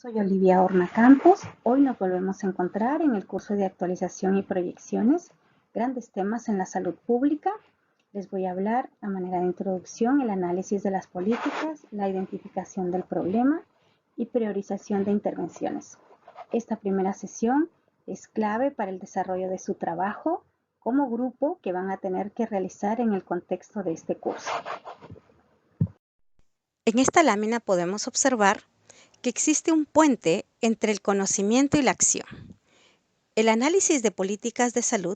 Soy Olivia Horna Campos. Hoy nos volvemos a encontrar en el curso de actualización y proyecciones, grandes temas en la salud pública. Les voy a hablar a manera de introducción el análisis de las políticas, la identificación del problema y priorización de intervenciones. Esta primera sesión es clave para el desarrollo de su trabajo como grupo que van a tener que realizar en el contexto de este curso. En esta lámina podemos observar que existe un puente entre el conocimiento y la acción. El análisis de políticas de salud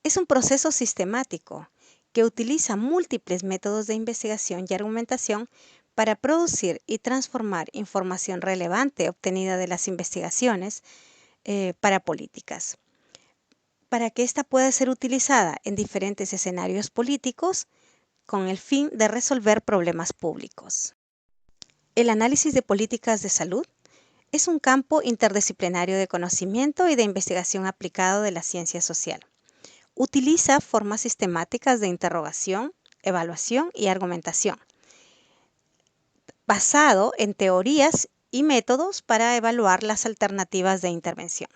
es un proceso sistemático que utiliza múltiples métodos de investigación y argumentación para producir y transformar información relevante obtenida de las investigaciones para políticas, para que ésta pueda ser utilizada en diferentes escenarios políticos con el fin de resolver problemas públicos. El análisis de políticas de salud es un campo interdisciplinario de conocimiento y de investigación aplicado de la ciencia social. Utiliza formas sistemáticas de interrogación, evaluación y argumentación, basado en teorías y métodos para evaluar las alternativas de intervención.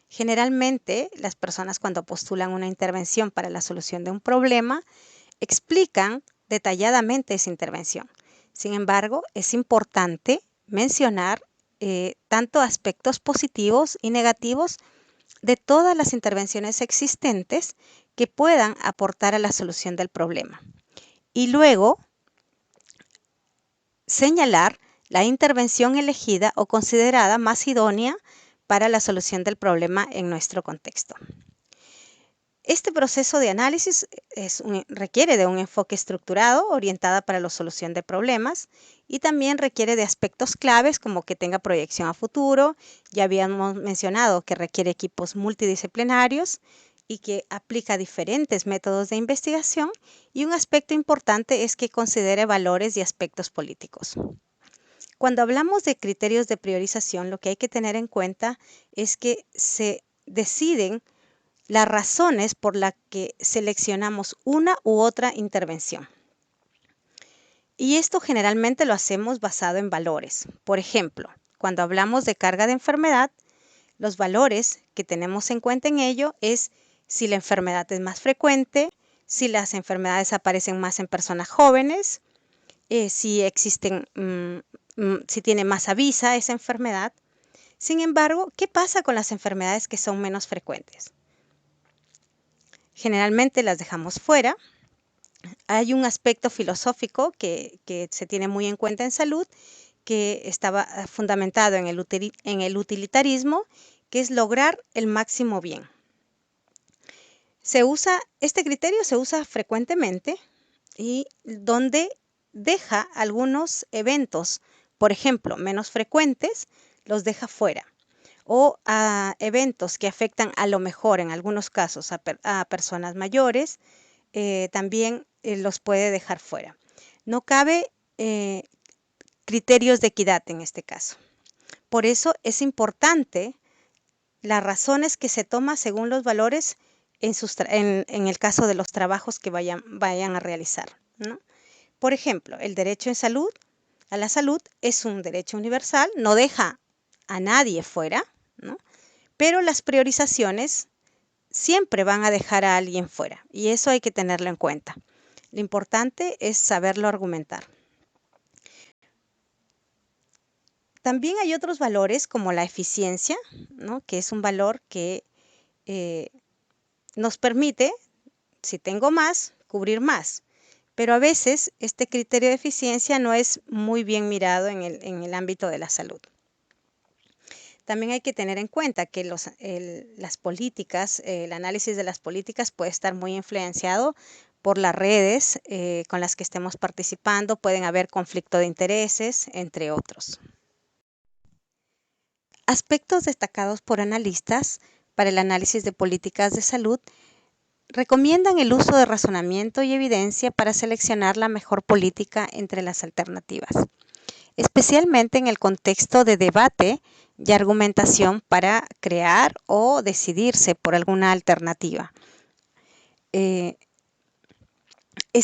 Generalmente, las personas cuando postulan una intervención para la solución de un problema, explican detalladamente esa intervención. Sin embargo, es importante mencionar tanto aspectos positivos y negativos de todas las intervenciones existentes que puedan aportar a la solución del problema. Y luego, señalar la intervención elegida o considerada más idónea para la solución del problema en nuestro contexto. Este proceso de análisis requiere de un enfoque estructurado, orientada para la solución de problemas, y también requiere de aspectos claves como que tenga proyección a futuro. Ya habíamos mencionado que requiere equipos multidisciplinarios y que aplica diferentes métodos de investigación, y un aspecto importante es que considere valores y aspectos políticos. Cuando hablamos de criterios de priorización, lo que hay que tener en cuenta es que se deciden las razones por las que seleccionamos una u otra intervención. Y esto generalmente lo hacemos basado en valores. Por ejemplo, cuando hablamos de carga de enfermedad, los valores que tenemos en cuenta en ello es si la enfermedad es más frecuente, si las enfermedades aparecen más en personas jóvenes, si tiene más avisa esa enfermedad. Sin embargo, ¿qué pasa con las enfermedades que son menos frecuentes? Generalmente las dejamos fuera. Hay un aspecto filosófico que se tiene muy en cuenta en salud, que estaba fundamentado en el utilitarismo, que es lograr el máximo bien. Este criterio se usa frecuentemente y donde deja algunos eventos, por ejemplo, menos frecuentes, los deja fuera. O a eventos que afectan a lo mejor en algunos casos a personas mayores, también los puede dejar fuera. No cabe criterios de equidad en este caso. Por eso es importante las razones que se toman según los valores en el caso de los trabajos que vayan a realizar, ¿no? Por ejemplo, el derecho a la salud es un derecho universal, no deja a nadie fuera, ¿no? Pero las priorizaciones siempre van a dejar a alguien fuera, y eso hay que tenerlo en cuenta. Lo importante es saberlo argumentar. También hay otros valores como la eficiencia, ¿no? Que es un valor que nos permite, si tengo más, cubrir más. Pero a veces este criterio de eficiencia no es muy bien mirado en el ámbito de la salud. También hay que tener en cuenta que las políticas, el análisis de las políticas puede estar muy influenciado por las redes con las que estemos participando. Pueden haber conflicto de intereses, entre otros. Aspectos destacados por analistas para el análisis de políticas de salud recomiendan el uso de razonamiento y evidencia para seleccionar la mejor política entre las alternativas, especialmente en el contexto de debate y argumentación para crear o decidirse por alguna alternativa. Es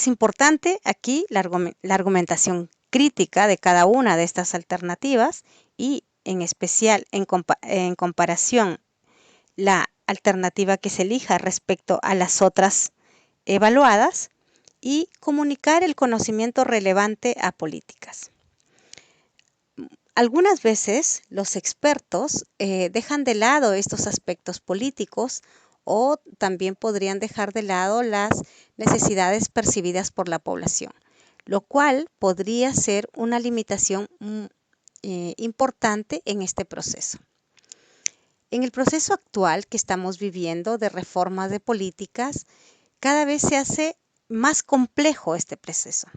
importante aquí la argumentación crítica de cada una de estas alternativas y en especial en comparación la alternativa que se elija respecto a las otras evaluadas y comunicar el conocimiento relevante a políticas. Algunas veces los expertos dejan de lado estos aspectos políticos o también podrían dejar de lado las necesidades percibidas por la población, lo cual podría ser una limitación importante en este proceso. En el proceso actual que estamos viviendo de reformas de políticas, cada vez se hace más complejo este proceso,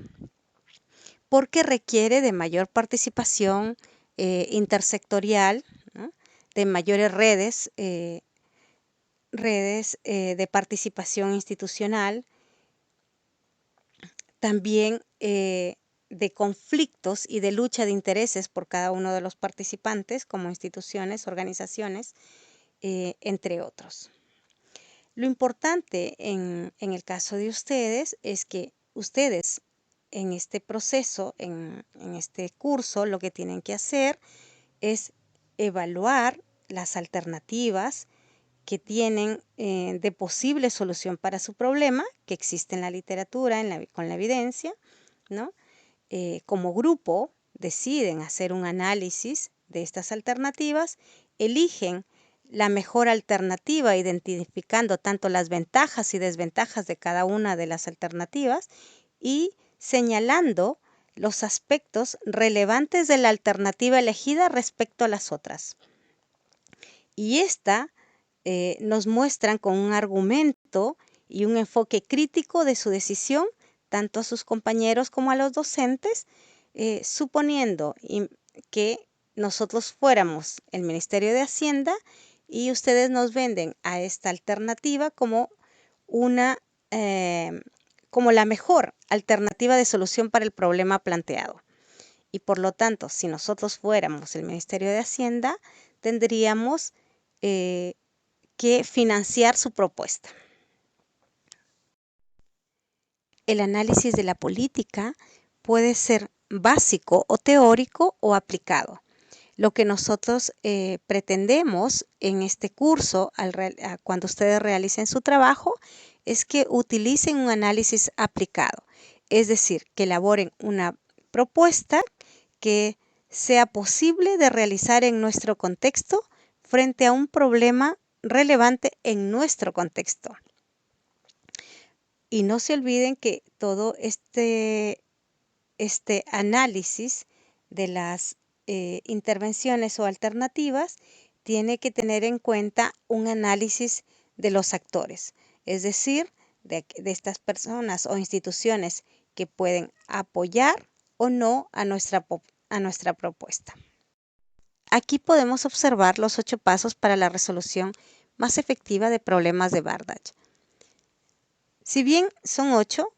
porque requiere de mayor participación intersectorial, ¿no? De mayores redes de participación institucional, también de conflictos y de lucha de intereses por cada uno de los participantes, como instituciones, organizaciones, entre otros. Lo importante en el caso de ustedes es que ustedes en este proceso, en este curso, lo que tienen que hacer es evaluar las alternativas que tienen de posible solución para su problema, que existe en la literatura, con la evidencia, ¿no? Como grupo deciden hacer un análisis de estas alternativas, eligen la mejor alternativa identificando tanto las ventajas y desventajas de cada una de las alternativas y señalando los aspectos relevantes de la alternativa elegida respecto a las otras. Y esta nos muestran con un argumento y un enfoque crítico de su decisión, tanto a sus compañeros como a los docentes, suponiendo que nosotros fuéramos el Ministerio de Hacienda y ustedes nos venden a esta alternativa como como la mejor alternativa de solución para el problema planteado. Y por lo tanto, si nosotros fuéramos el Ministerio de Hacienda, tendríamos que financiar su propuesta. El análisis de la política puede ser básico o teórico o aplicado. Lo que nosotros pretendemos en este curso, cuando ustedes realicen su trabajo, es que utilicen un análisis aplicado, es decir, que elaboren una propuesta que sea posible de realizar en nuestro contexto frente a un problema relevante en nuestro contexto. Y no se olviden que todo este análisis de las intervenciones o alternativas tiene que tener en cuenta un análisis de los actores, es decir, de estas personas o instituciones que pueden apoyar o no a nuestra propuesta. Aquí podemos observar los 8 pasos para la resolución más efectiva de problemas de Bardach. Si bien son 8,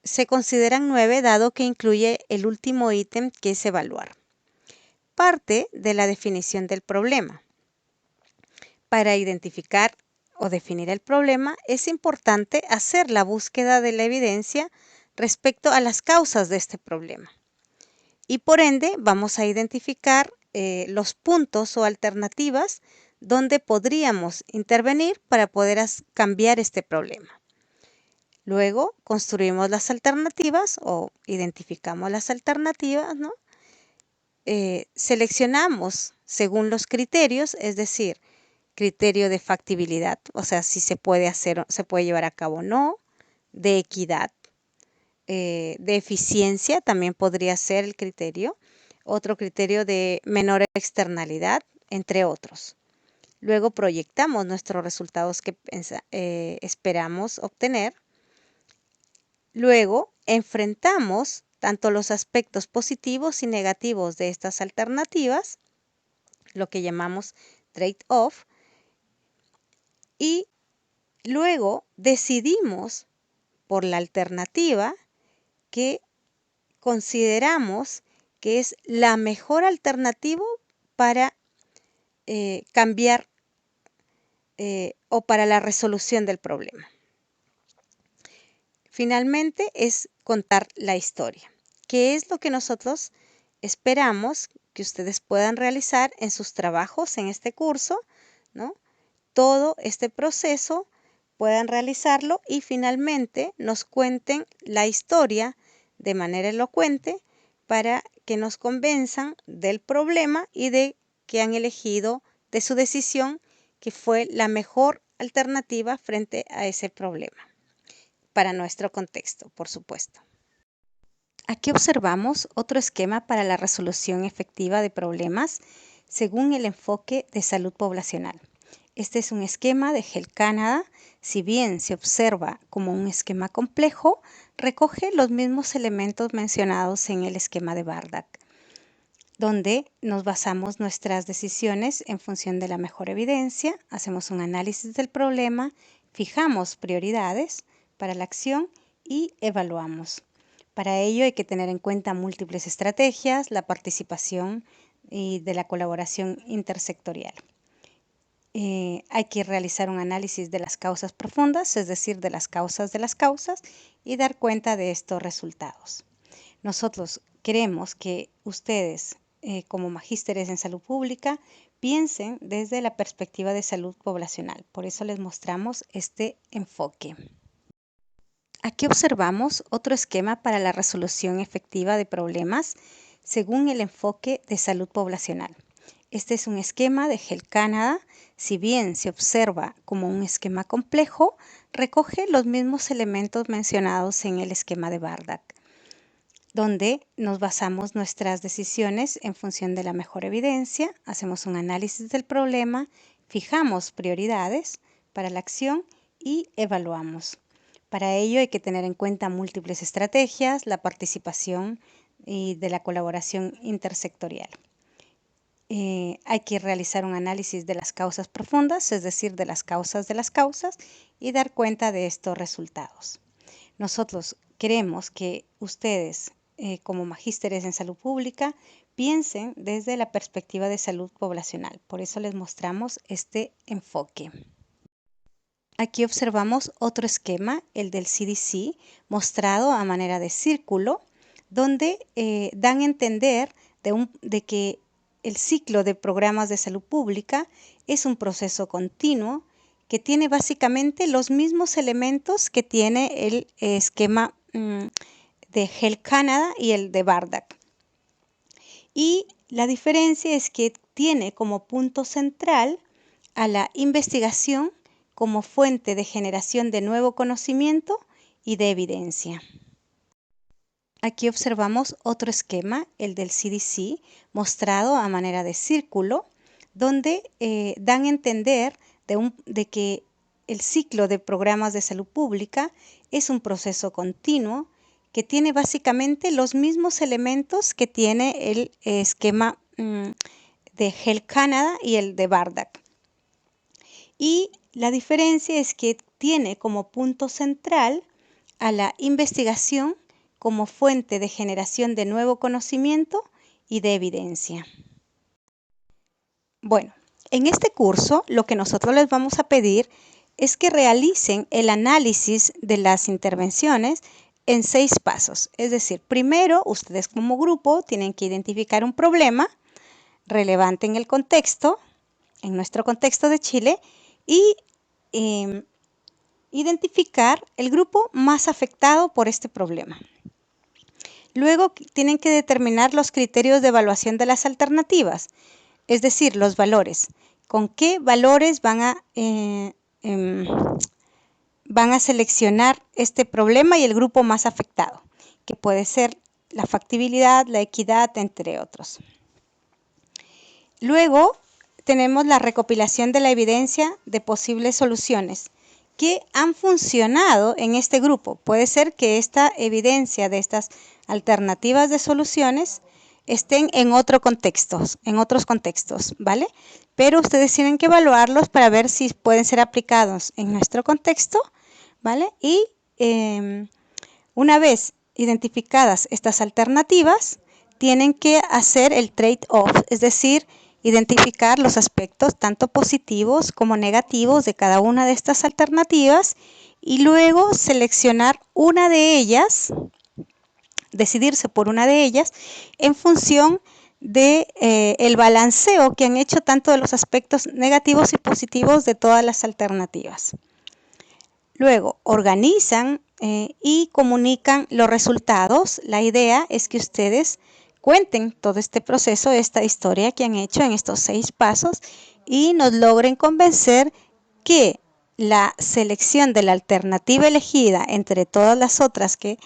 se consideran 9 dado que incluye el último ítem que es evaluar. Parte de la definición del problema. Para identificar o definir el problema es importante hacer la búsqueda de la evidencia respecto a las causas de este problema. Y por ende vamos a identificar los puntos o alternativas donde podríamos intervenir para poder cambiar este problema. Luego construimos las alternativas o identificamos las alternativas, ¿no? Seleccionamos según los criterios, es decir, criterio de factibilidad, o sea, si se puede hacer, se puede llevar a cabo o no, de equidad, de eficiencia también podría ser el criterio, otro criterio de menor externalidad, entre otros. Luego proyectamos nuestros resultados que esperamos obtener. Luego enfrentamos tanto los aspectos positivos y negativos de estas alternativas, lo que llamamos trade-off, y luego decidimos por la alternativa que consideramos que es la mejor alternativa para cambiar o para la resolución del problema. Finalmente es contar la historia, que es lo que nosotros esperamos que ustedes puedan realizar en sus trabajos en este curso, ¿no? Todo este proceso puedan realizarlo y finalmente nos cuenten la historia de manera elocuente para que nos convenzan del problema y de que han elegido de su decisión que fue la mejor alternativa frente a ese problema, para nuestro contexto, por supuesto. Aquí observamos otro esquema para la resolución efectiva de problemas según el enfoque de salud poblacional. Este es un esquema de Health Canada. Si bien se observa como un esquema complejo, recoge los mismos elementos mencionados en el esquema de Bardak, donde nos basamos nuestras decisiones en función de la mejor evidencia, hacemos un análisis del problema, fijamos prioridades para la acción y evaluamos. Para ello hay que tener en cuenta múltiples estrategias, la participación y de la colaboración intersectorial. Hay que realizar un análisis de las causas profundas, es decir, de las causas, y dar cuenta de estos resultados. Nosotros queremos que ustedes, como magísteres en salud pública, piensen desde la perspectiva de salud poblacional. Por eso les mostramos este enfoque. Aquí observamos otro esquema para la resolución efectiva de problemas según el enfoque de salud poblacional. Este es un esquema de Health Canada. Si bien se observa como un esquema complejo, recoge los mismos elementos mencionados en el esquema de Bardak, donde nos basamos nuestras decisiones en función de la mejor evidencia, hacemos un análisis del problema, fijamos prioridades para la acción y evaluamos. Para ello hay que tener en cuenta múltiples estrategias, la participación y de la colaboración intersectorial. Hay que realizar un análisis de las causas profundas, es decir, de las causas, y dar cuenta de estos resultados. Nosotros queremos que ustedes, como magísteres en salud pública, piensen desde la perspectiva de salud poblacional. Por eso les mostramos este enfoque. Aquí observamos otro esquema, el del CDC, mostrado a manera de círculo, donde dan a entender de que el ciclo de programas de salud pública es un proceso continuo que tiene básicamente los mismos elementos que tiene el esquema de Health Canada y el de Bardak. Y la diferencia es que tiene como punto central a la investigación como fuente de generación de nuevo conocimiento y de evidencia. Aquí observamos otro esquema, el del CDC, mostrado a manera de círculo, donde dan a entender de que el ciclo de programas de salud pública es un proceso continuo que tiene básicamente los mismos elementos que tiene el esquema de Health Canada y el de Bardak. Y la diferencia es que tiene como punto central a la investigación como fuente de generación de nuevo conocimiento y de evidencia. Bueno, en este curso lo que nosotros les vamos a pedir es que realicen el análisis de las intervenciones en 6 pasos. Es decir, primero, ustedes como grupo tienen que identificar un problema relevante en el contexto, en nuestro contexto de Chile, y identificar el grupo más afectado por este problema. Luego tienen que determinar los criterios de evaluación de las alternativas, es decir, los valores. ¿Con qué valores van a seleccionar este problema y el grupo más afectado? Que puede ser la factibilidad, la equidad, entre otros. Luego tenemos la recopilación de la evidencia de posibles soluciones que han funcionado en este grupo. Puede ser que esta evidencia de estas alternativas de soluciones estén en otros contextos, ¿vale? Pero ustedes tienen que evaluarlos para ver si pueden ser aplicados en nuestro contexto, ¿vale? Y una vez identificadas estas alternativas, tienen que hacer el trade-off, es decir, identificar los aspectos tanto positivos como negativos de cada una de estas alternativas y luego seleccionar una de ellas, decidirse por una de ellas en función de el balanceo que han hecho tanto de los aspectos negativos y positivos de todas las alternativas. Luego, organizan y comunican los resultados. La idea es que ustedes cuenten todo este proceso, esta historia que han hecho en estos 6 pasos y nos logren convencer que la selección de la alternativa elegida entre todas las otras que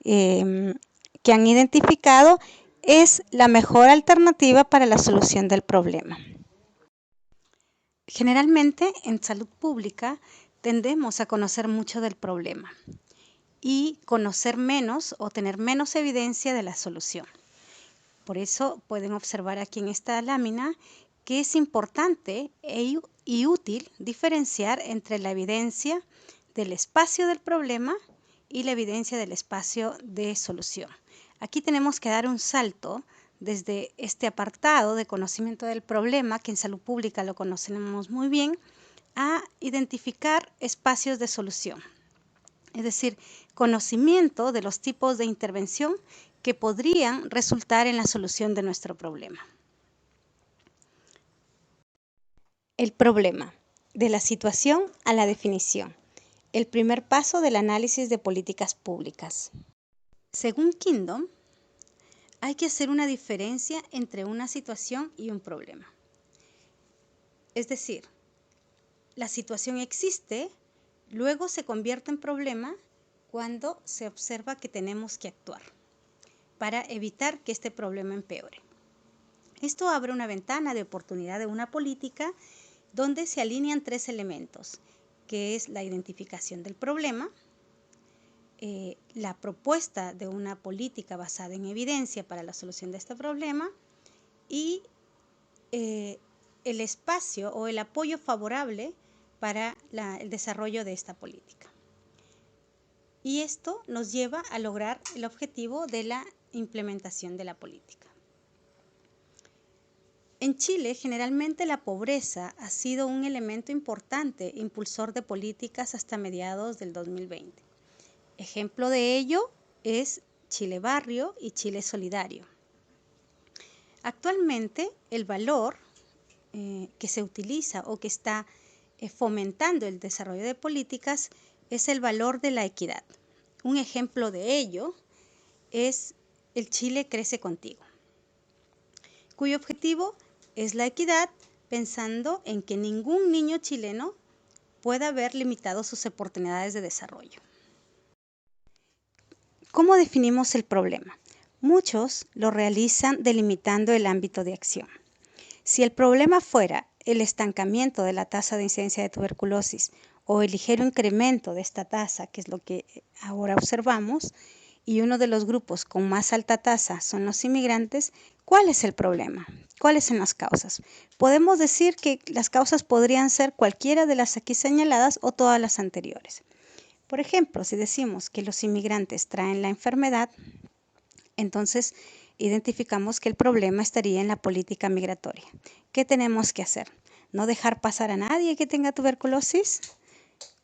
han identificado es la mejor alternativa para la solución del problema. Generalmente en salud pública tendemos a conocer mucho del problema y conocer menos o tener menos evidencia de la solución. Por eso pueden observar aquí en esta lámina que es importante y útil diferenciar entre la evidencia del espacio del problema y la evidencia del espacio de solución. Aquí tenemos que dar un salto desde este apartado de conocimiento del problema, que en salud pública lo conocemos muy bien, a identificar espacios de solución. Es decir, conocimiento de los tipos de intervención que podrían resultar en la solución de nuestro problema. El problema, de la situación a la definición. El primer paso del análisis de políticas públicas. Según Kingdom, hay que hacer una diferencia entre una situación y un problema. Es decir, la situación existe, luego se convierte en problema cuando se observa que tenemos que actuar para evitar que este problema empeore. Esto abre una ventana de oportunidad de una política donde se alinean 3 elementos, que es la identificación del problema, la propuesta de una política basada en evidencia para la solución de este problema y el espacio o el apoyo favorable para el desarrollo de esta política. Y esto nos lleva a lograr el objetivo de la implementación de la política. En Chile, generalmente la pobreza ha sido un elemento importante impulsor de políticas hasta mediados del 2020. Ejemplo de ello es Chile Barrio y Chile Solidario. Actualmente, el valor que se utiliza o que está fomentando el desarrollo de políticas es el valor de la equidad. Un ejemplo de ello es el Chile Crece Contigo, cuyo objetivo es la equidad, pensando en que ningún niño chileno pueda ver limitadas sus oportunidades de desarrollo. ¿Cómo definimos el problema? Muchos lo realizan delimitando el ámbito de acción. Si el problema fuera el estancamiento de la tasa de incidencia de tuberculosis o el ligero incremento de esta tasa, que es lo que ahora observamos, y uno de los grupos con más alta tasa son los inmigrantes, ¿cuál es el problema? ¿Cuáles son las causas? Podemos decir que las causas podrían ser cualquiera de las aquí señaladas o todas las anteriores. Por ejemplo, si decimos que los inmigrantes traen la enfermedad, entonces identificamos que el problema estaría en la política migratoria. ¿Qué tenemos que hacer? ¿No dejar pasar a nadie que tenga tuberculosis?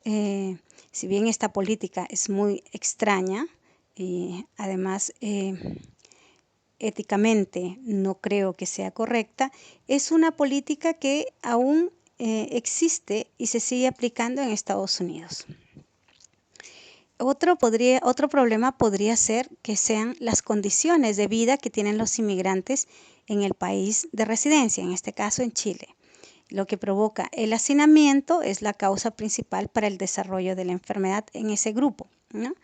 Si bien esta política es muy extraña y además éticamente no creo que sea correcta, es una política que aún existe y se sigue aplicando en Estados Unidos. Otro problema podría ser que sean las condiciones de vida que tienen los inmigrantes en el país de residencia, en este caso en Chile. Lo que provoca el hacinamiento es la causa principal para el desarrollo de la enfermedad en ese grupo, ¿no?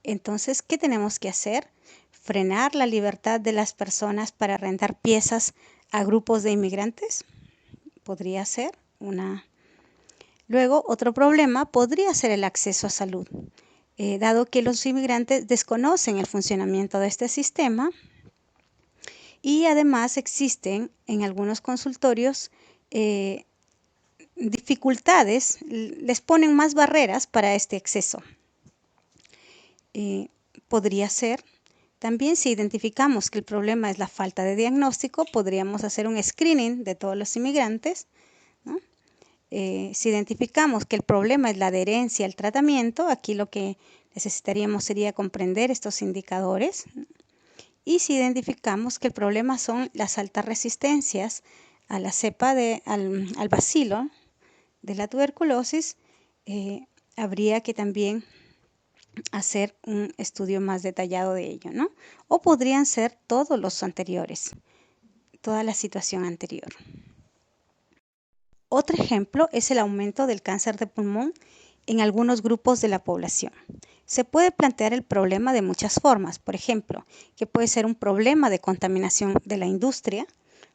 Entonces, ¿qué tenemos que hacer? Frenar la libertad de las personas para rentar piezas a grupos de inmigrantes. Podría ser una. Luego, otro problema podría ser el acceso a salud. Dado que los inmigrantes desconocen el funcionamiento de este sistema y además existen en algunos consultorios dificultades, les ponen más barreras para este acceso. Podría ser, también si identificamos que el problema es la falta de diagnóstico, podríamos hacer un screening de todos los inmigrantes, ¿no? Si identificamos que el problema es la adherencia al tratamiento, aquí lo que necesitaríamos sería comprender estos indicadores Y si identificamos que el problema son las altas resistencias a la cepa al bacilo de la tuberculosis, habría que también hacer un estudio más detallado de ello, ¿no? O podrían ser todos los anteriores, toda la situación anterior. Otro ejemplo es el aumento del cáncer de pulmón en algunos grupos de la población. Se puede plantear el problema de muchas formas, por ejemplo, que puede ser un problema de contaminación de la industria,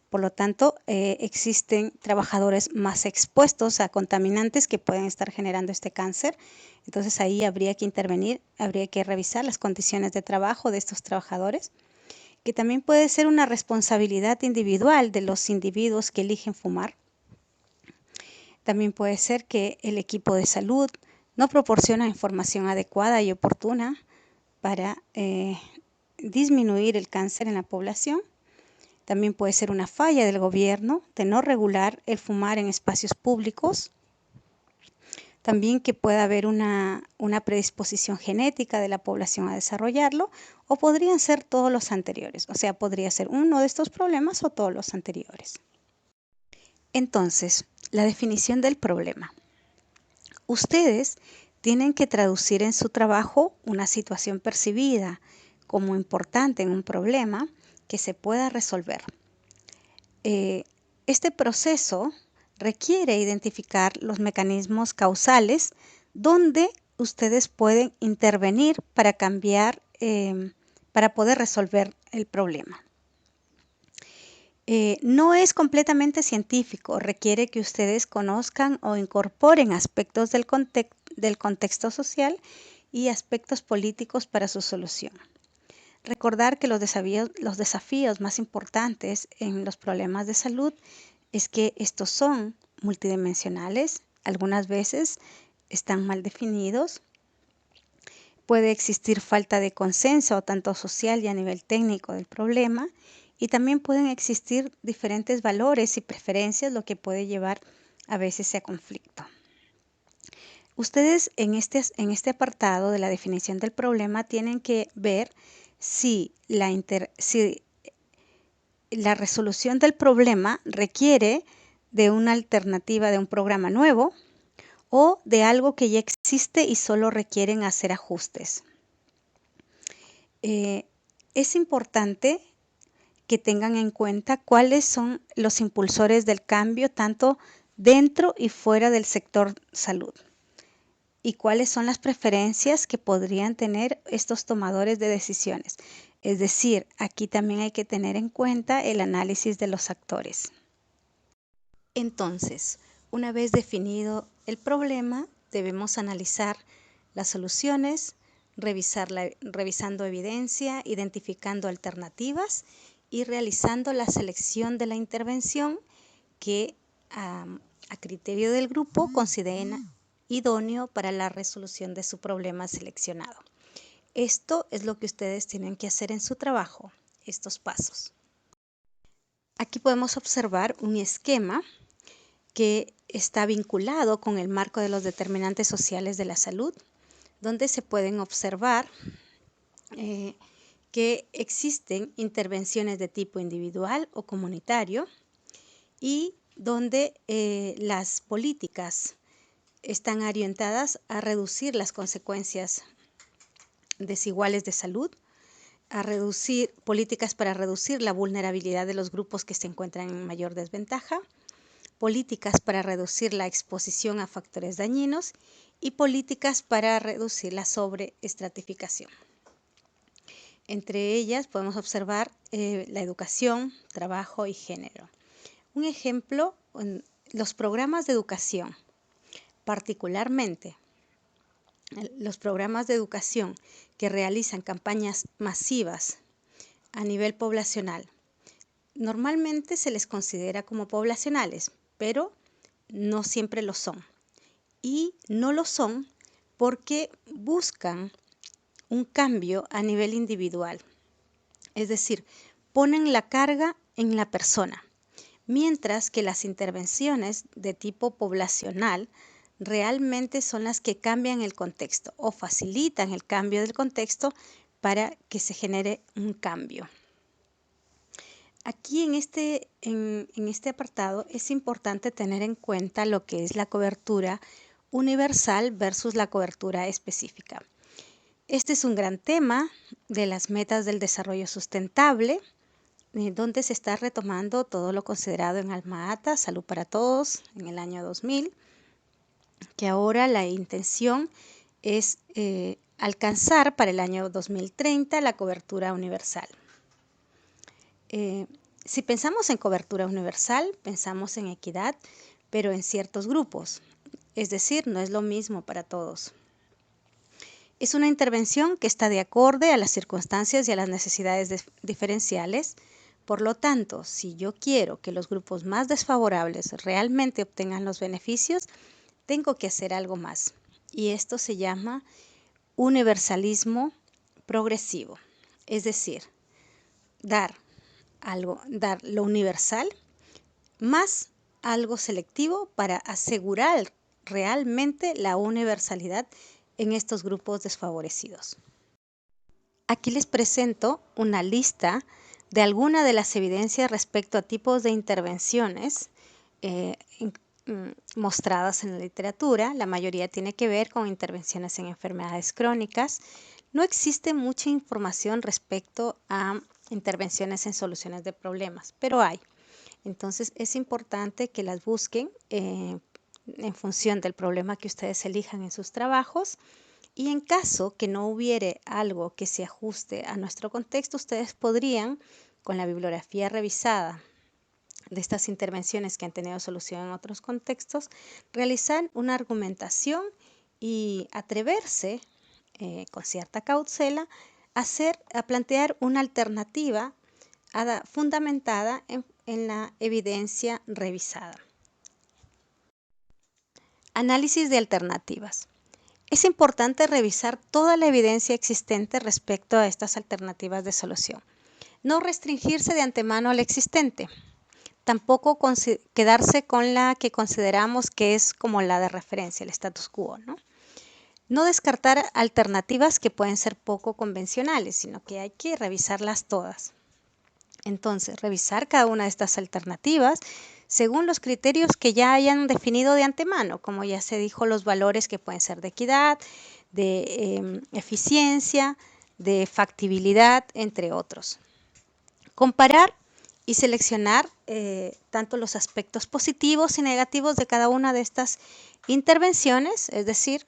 por lo tanto, existen trabajadores más expuestos a contaminantes que pueden estar generando este cáncer. Entonces, ahí habría que intervenir, habría que revisar las condiciones de trabajo de estos trabajadores, que también puede ser una responsabilidad individual de los individuos que eligen fumar. También puede ser que el equipo de salud no proporciona información adecuada y oportuna para disminuir el cáncer en la población. También puede ser una falla del gobierno de no regular el fumar en espacios públicos. También que pueda haber una predisposición genética de la población a desarrollarlo, o podrían ser todos los anteriores. O sea, podría ser uno de estos problemas o todos los anteriores. Entonces, la definición del problema. Ustedes tienen que traducir en su trabajo una situación percibida como importante en un problema que se pueda resolver. Este proceso requiere identificar los mecanismos causales donde ustedes pueden intervenir para cambiar, para poder resolver el problema. No es completamente científico, requiere que ustedes conozcan o incorporen aspectos del contexto social y aspectos políticos para su solución. Recordar que los desafíos más importantes en los problemas de salud es que estos son multidimensionales, algunas veces están mal definidos, puede existir falta de consenso tanto social y a nivel técnico del problema, y también pueden existir diferentes valores y preferencias, lo que puede llevar a veces a conflicto. Ustedes en este apartado de la definición del problema tienen que ver si la resolución del problema requiere de una alternativa, de un programa nuevo o de algo que ya existe y solo requieren hacer ajustes. Es importante que tengan en cuenta cuáles son los impulsores del cambio tanto dentro y fuera del sector salud y cuáles son las preferencias que podrían tener estos tomadores de decisiones. Es decir, aquí también hay que tener en cuenta el análisis de los actores. Entonces, una vez definido el problema, debemos analizar las soluciones, revisando evidencia, identificando alternativas y realizando la selección de la intervención que a criterio del grupo consideren idóneo para la resolución de su problema seleccionado. Esto es lo que ustedes tienen que hacer en su trabajo, estos pasos. Aquí podemos observar un esquema que está vinculado con el marco de los determinantes sociales de la salud, donde se pueden observar que existen intervenciones de tipo individual o comunitario y donde las políticas están orientadas a reducir las consecuencias desiguales de salud, a reducir políticas para reducir la vulnerabilidad de los grupos que se encuentran en mayor desventaja, políticas para reducir la exposición a factores dañinos y políticas para reducir la sobreestratificación. Entre ellas podemos observar la educación, trabajo y género. Un ejemplo, los programas de educación, particularmente los programas de educación que realizan campañas masivas a nivel poblacional, normalmente se les considera como poblacionales, pero no siempre lo son. Y no lo son porque buscan un cambio a nivel individual. Es decir, ponen la carga en la persona, mientras que las intervenciones de tipo poblacional realmente son las que cambian el contexto o facilitan el cambio del contexto para que se genere un cambio. Aquí en este apartado es importante tener en cuenta lo que es la cobertura universal versus la cobertura específica. Este es un gran tema de las metas del desarrollo sustentable, donde se está retomando todo lo considerado en Alma Ata, Salud para Todos, en el año 2000, que ahora la intención es alcanzar para el año 2030 la cobertura universal. Si pensamos en cobertura universal, pensamos en equidad, pero en ciertos grupos, es decir, no es lo mismo para todos. Es una intervención que está de acorde a las circunstancias y a las necesidades diferenciales. Por lo tanto, si yo quiero que los grupos más desfavorables realmente obtengan los beneficios, tengo que hacer algo más. Y esto se llama universalismo progresivo. Es decir, dar lo universal más algo selectivo para asegurar realmente la universalidad en estos grupos desfavorecidos. Aquí les presento una lista de algunas de las evidencias respecto a tipos de intervenciones mostradas en la literatura. La mayoría tiene que ver con intervenciones en enfermedades crónicas. No existe mucha información respecto a intervenciones en soluciones de problemas, pero hay. Entonces es importante que las busquen en función del problema que ustedes elijan en sus trabajos. Y en caso que no hubiere algo que se ajuste a nuestro contexto, ustedes podrían, con la bibliografía revisada de estas intervenciones que han tenido solución en otros contextos, realizar una argumentación y atreverse con cierta cautela a plantear una alternativa fundamentada en la evidencia revisada. Análisis de alternativas. Es importante revisar toda la evidencia existente respecto a estas alternativas de solución. No restringirse de antemano al existente. Tampoco quedarse con la que consideramos que es como la de referencia, el status quo, ¿no? No descartar alternativas que pueden ser poco convencionales, sino que hay que revisarlas todas. Entonces, revisar cada una de estas alternativas según los criterios que ya hayan definido de antemano, como ya se dijo, los valores que pueden ser de equidad, de eficiencia, de factibilidad, entre otros. Comparar y seleccionar tanto los aspectos positivos y negativos de cada una de estas intervenciones, es decir,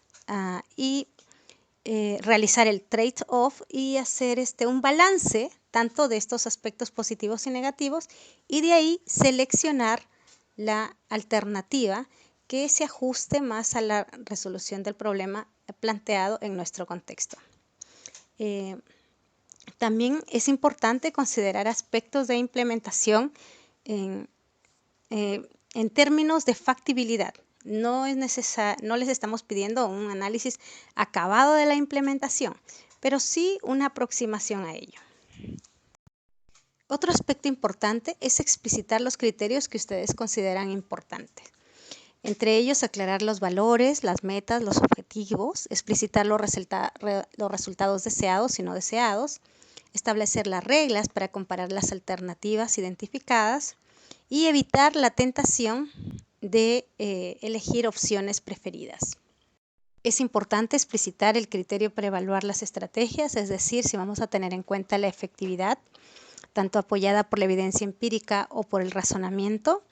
realizar el trade-off y hacer un balance tanto de estos aspectos positivos y negativos, y de ahí seleccionar la alternativa que se ajuste más a la resolución del problema planteado en nuestro contexto. También es importante considerar aspectos de implementación en términos de factibilidad. No les estamos pidiendo un análisis acabado de la implementación, pero sí una aproximación a ello. Otro aspecto importante es explicitar los criterios que ustedes consideran importantes. Entre ellos, aclarar los valores, las metas, los objetivos, explicitar los resultados deseados y no deseados, establecer las reglas para comparar las alternativas identificadas y evitar la tentación de elegir opciones preferidas. Es importante explicitar el criterio para evaluar las estrategias, es decir, si vamos a tener en cuenta la efectividad, tanto apoyada por la evidencia empírica o por el razonamiento,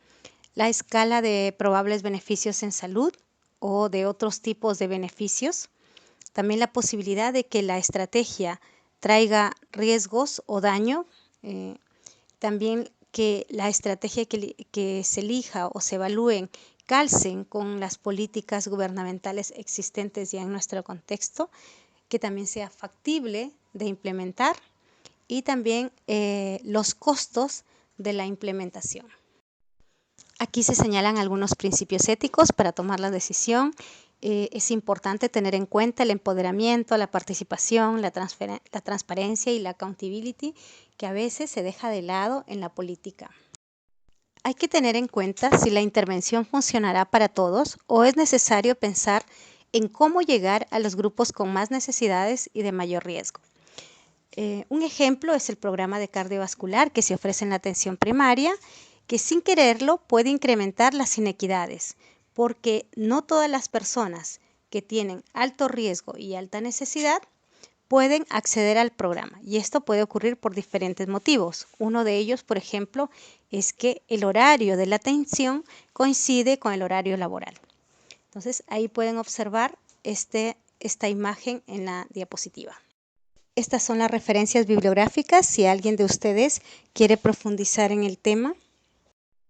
la escala de probables beneficios en salud o de otros tipos de beneficios, también la posibilidad de que la estrategia traiga riesgos o daño, también que la estrategia que se elija o se evalúen calcen con las políticas gubernamentales existentes ya en nuestro contexto, que también sea factible de implementar, y también los costos de la implementación. Aquí se señalan algunos principios éticos para tomar la decisión. Es importante tener en cuenta el empoderamiento, la participación, la transparencia y la accountability, que a veces se deja de lado en la política. Hay que tener en cuenta si la intervención funcionará para todos o es necesario pensar en cómo llegar a los grupos con más necesidades y de mayor riesgo. Un ejemplo es el programa de cardiovascular que se ofrece en la atención primaria, que sin quererlo puede incrementar las inequidades, porque no todas las personas que tienen alto riesgo y alta necesidad pueden acceder al programa, y esto puede ocurrir por diferentes motivos. Uno de ellos, por ejemplo, es que el horario de la atención coincide con el horario laboral. Entonces, ahí pueden observar esta imagen en la diapositiva. Estas son las referencias bibliográficas si alguien de ustedes quiere profundizar en el tema.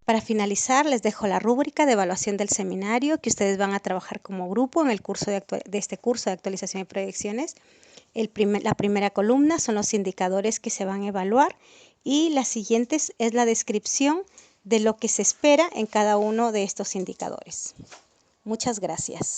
Para finalizar, les dejo la rúbrica de evaluación del seminario que ustedes van a trabajar como grupo en el curso de este curso de actualización y proyecciones. La primera columna son los indicadores que se van a evaluar y las siguientes es la descripción de lo que se espera en cada uno de estos indicadores. Muchas gracias.